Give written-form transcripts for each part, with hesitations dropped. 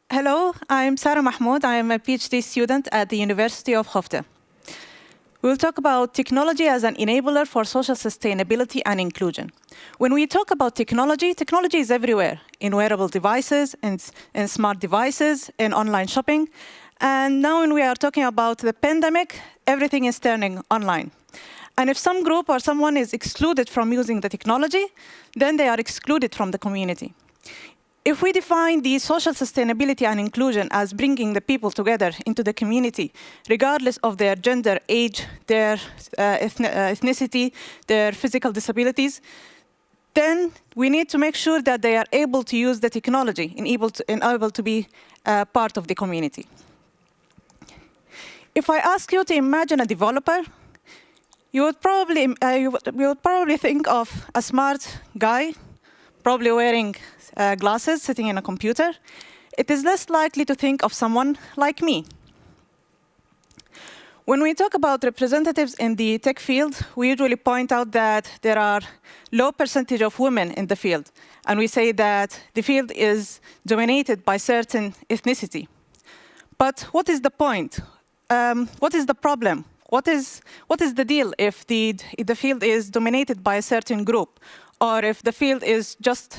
Hello, I'm Sara Mahmoud. I am a PhD student at the University of Skövde. We'll talk about technology as an enabler for social sustainability and inclusion. When we talk about technology, technology is everywhere, in wearable devices, in smart devices, in online shopping. And now when we are talking about the pandemic, everything is turning online. And if some group or someone is excluded from using the technology, then they are excluded from the community. If we define the social sustainability and inclusion as bringing the people together into the community, regardless of their gender, age, their ethnicity, their physical disabilities, then we need to make sure that they are able to use the technology and able to be part of the community. If I ask you to imagine a developer, you would probably think of a smart guy, probably wearing glasses, sitting in a computer. It is less likely to think of someone like me. When we talk about representatives in the tech field, we usually point out that there are low percentage of women in the field, and we say that the field is dominated by certain ethnicity. But what is the point? What is the problem? What is the deal if the field is dominated by a certain group, or if the field is just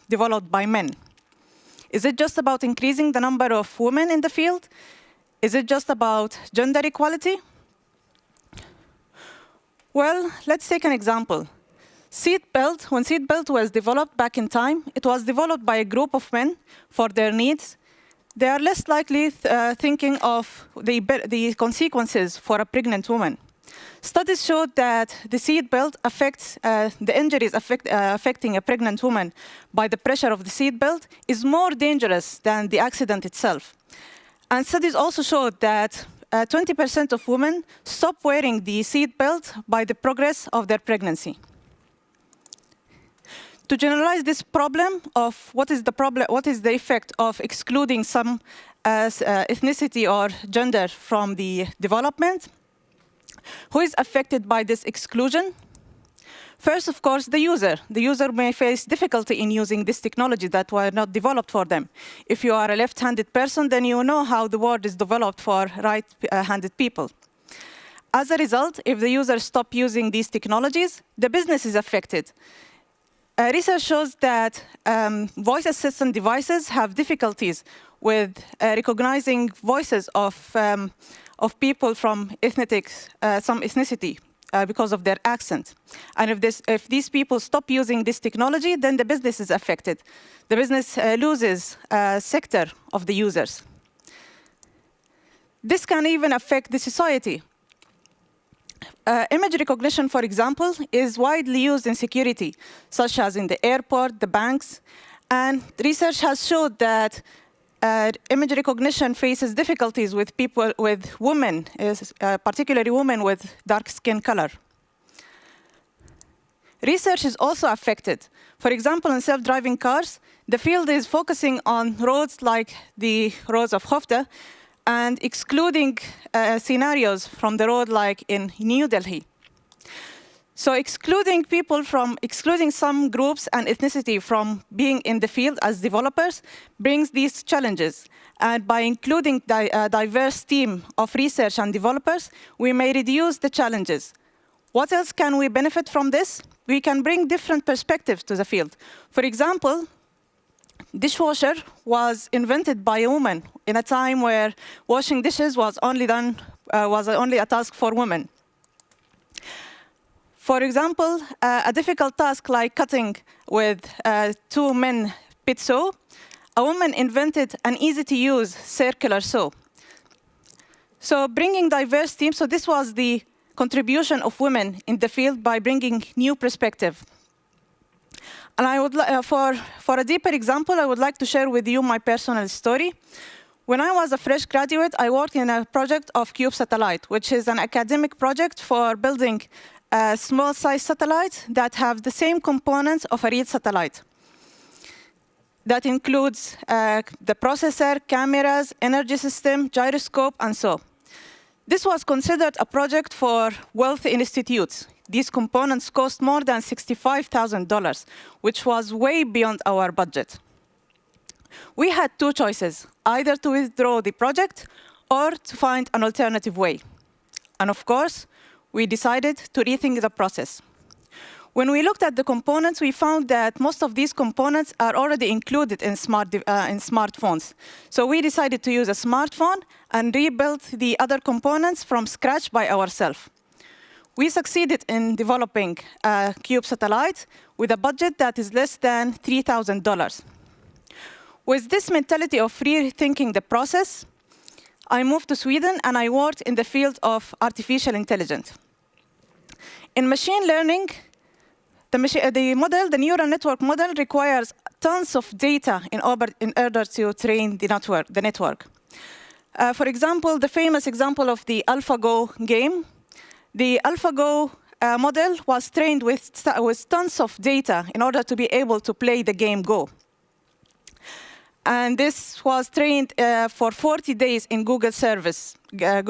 developed by men? Is it just about increasing the number of women in the field? Is it just about gender equality? Well, let's take an example. Seatbelt, when seatbelt was developed back in time, it was developed by a group of men for their needs. They are less likely thinking of the consequences for a pregnant woman. Studies showed that the seatbelt affects the injuries affecting a pregnant woman by the pressure of the seatbelt is more dangerous than the accident itself. And studies also showed that 20% of women stop wearing the seatbelt by the progress of their pregnancy. To generalize this problem of what is the effect of excluding some ethnicity or gender from the development, who is affected by this exclusion? First, of course, the user. The user may face difficulty in using this technology that were not developed for them. If you are a left-handed person, then you know how the world is developed for right-handed people. As a result, if the users stop using these technologies, the business is affected. Research shows that voice assistant devices have difficulties with recognizing voices of people from some ethnicity because of their accent. And if these people stop using this technology, then the business is affected. The business loses a sector of the users. This can even affect the society. Image recognition, for example, is widely used in security, such as in the airport, the banks, and research has showed that image recognition faces difficulties with women, particularly women with dark skin color. Research is also affected. For example, in self-driving cars, the field is focusing on roads like the roads of Skövde, and excluding scenarios from the road like in New Delhi. So excluding some groups and ethnicity from being in the field as developers brings these challenges. And by including a diverse team of research and developers, we may reduce the challenges. What else can we benefit from this? We can bring different perspectives to the field. For example, dishwasher was invented by a woman in a time where washing dishes was only a task for women. For example, a difficult task like cutting with 2 men pit saw, a woman invented an easy-to-use circular saw. So bringing diverse teams, so this was the contribution of women in the field by bringing new perspective. And I would, for a deeper example, I would like to share with you my personal story. When I was a fresh graduate, I worked in a project of Cube Satellite, which is an academic project for building small-sized satellites that have the same components of a real satellite. That includes the processor, cameras, energy system, gyroscope, and so. This was considered a project for wealthy institutes. These components cost more than $65,000, which was way beyond our budget. We had two choices, either to withdraw the project or to find an alternative way. And of course, we decided to rethink the process. When we looked at the components, we found that most of these components are already included in smartphones. So we decided to use a smartphone and rebuild the other components from scratch by ourselves. We succeeded in developing a Cube satellite with a budget that is less than $3,000. With this mentality of rethinking the process, I moved to Sweden and I worked in the field of artificial intelligence. In machine learning, the neural network model requires tons of data in order to train the network. For example, the famous example of the AlphaGo game. The AlphaGo model was trained with tons of data in order to be able to play the game Go. And this was trained for 40 days in Google servers. The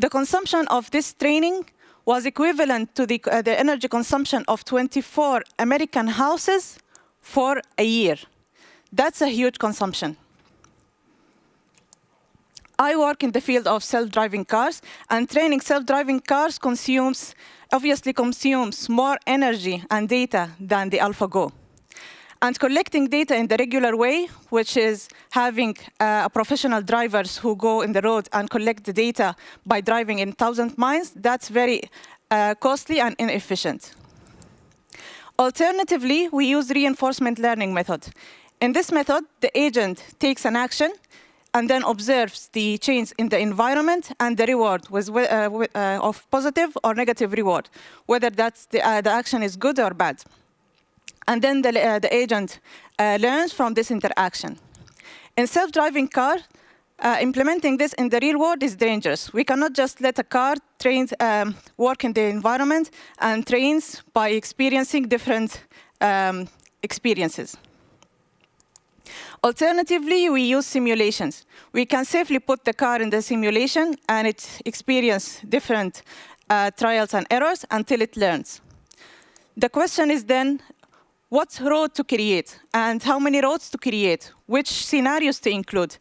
consumption of this training was equivalent to the energy consumption of 24 American houses for a year. That's a huge consumption. I work in the field of self-driving cars, and training self-driving cars obviously consumes more energy and data than the AlphaGo. And collecting data in the regular way, which is having professional drivers who go in the road and collect the data by driving in 1,000 miles, that's very costly and inefficient. Alternatively, we use reinforcement learning method. In this method, the agent takes an action and then observes the change in the environment and the reward of positive or negative reward, whether that's the action is good or bad. And then the agent learns from this interaction. In self-driving car, implementing this in the real world is dangerous. We cannot just let a car work in the environment and trains by experiencing different experiences. Alternatively, we use simulations. We can safely put the car in the simulation and it experiences different trials and errors until it learns. The question is then, what road to create and how many roads to create, which scenarios to include.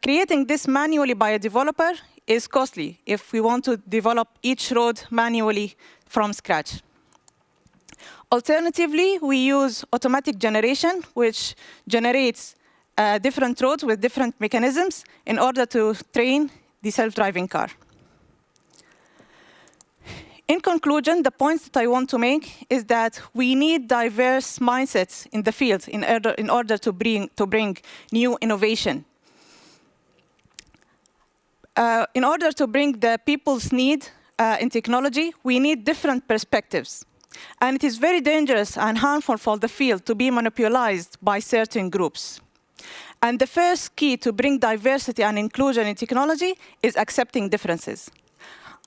Creating this manually by a developer is costly if we want to develop each road manually from scratch. Alternatively, we use automatic generation, which generates different roads with different mechanisms in order to train the self-driving car. In conclusion, the point that I want to make is that we need diverse mindsets in the field in order to bring new innovation. In order to bring the people's need in technology, we need different perspectives. And it is very dangerous and harmful for the field to be monopolized by certain groups. And the first key to bring diversity and inclusion in technology is accepting differences.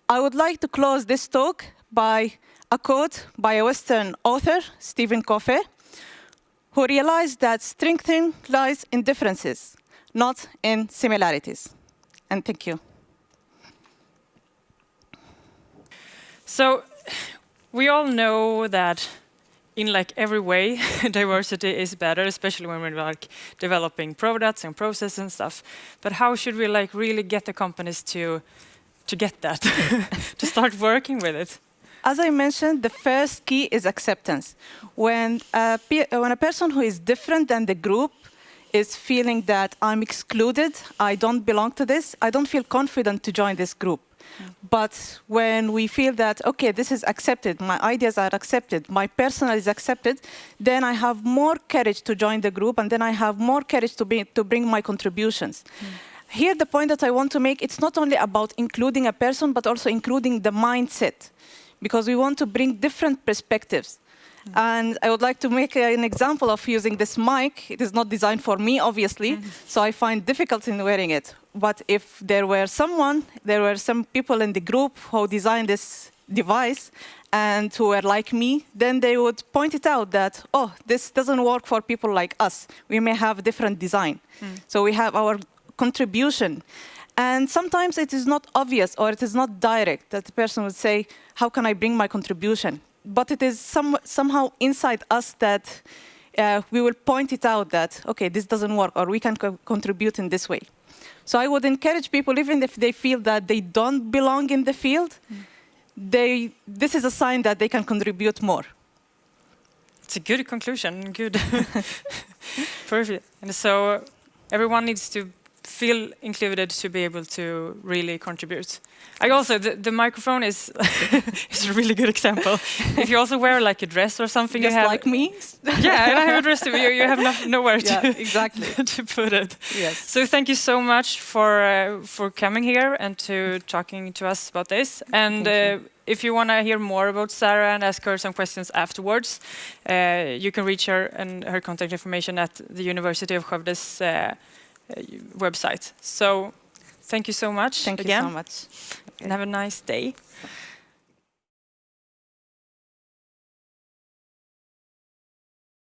I would like to close this talk by a quote by a Western author, Stephen Covey, who realized that strength lies in differences, not in similarities. And thank you. So we all know that in like every way, diversity is better, especially when we're like developing products and processes and stuff. But how should we like really get the companies to get that, to start working with it? As I mentioned, the first key is acceptance. When a person who is different than the group is feeling that I'm excluded, I don't belong to this, I don't feel confident to join this group. But when we feel that, okay, this is accepted, my ideas are accepted, my personal is accepted, then I have more courage to join the group, and then I have more courage to bring my contributions. Here, the point that I want to make, it's not only about including a person, but also including the mindset, because we want to bring different perspectives. And I would like to make an example of using this mic. It is not designed for me, obviously, so I find difficult in wearing it. But if there were some people in the group who designed this device and who were like me, then they would point it out that, oh, this doesn't work for people like us. We may have a different design. So we have our contribution. And sometimes it is not obvious or it is not direct that the person would say, how can I bring my contribution? But it is somehow inside us that we will point it out that, okay, this doesn't work, or we can contribute in this way. So I would encourage people, even if they feel that they don't belong in the field, this is a sign that they can contribute more. It's a good conclusion. Good. Perfect. And so everyone needs to feel included to be able to really contribute. I also, the microphone is is a really good example. If you also wear like a dress or something, Just you have like me. yeah, and I have a dress too. You have nowhere to exactly to put it. Yes. So thank you so much for coming here and to talking to us about this. And if you want to hear more about Sara and ask her some questions afterwards, you can reach her and her contact information at the University of Skövde's website. So thank you so much Thank again. you so much. And have a nice day.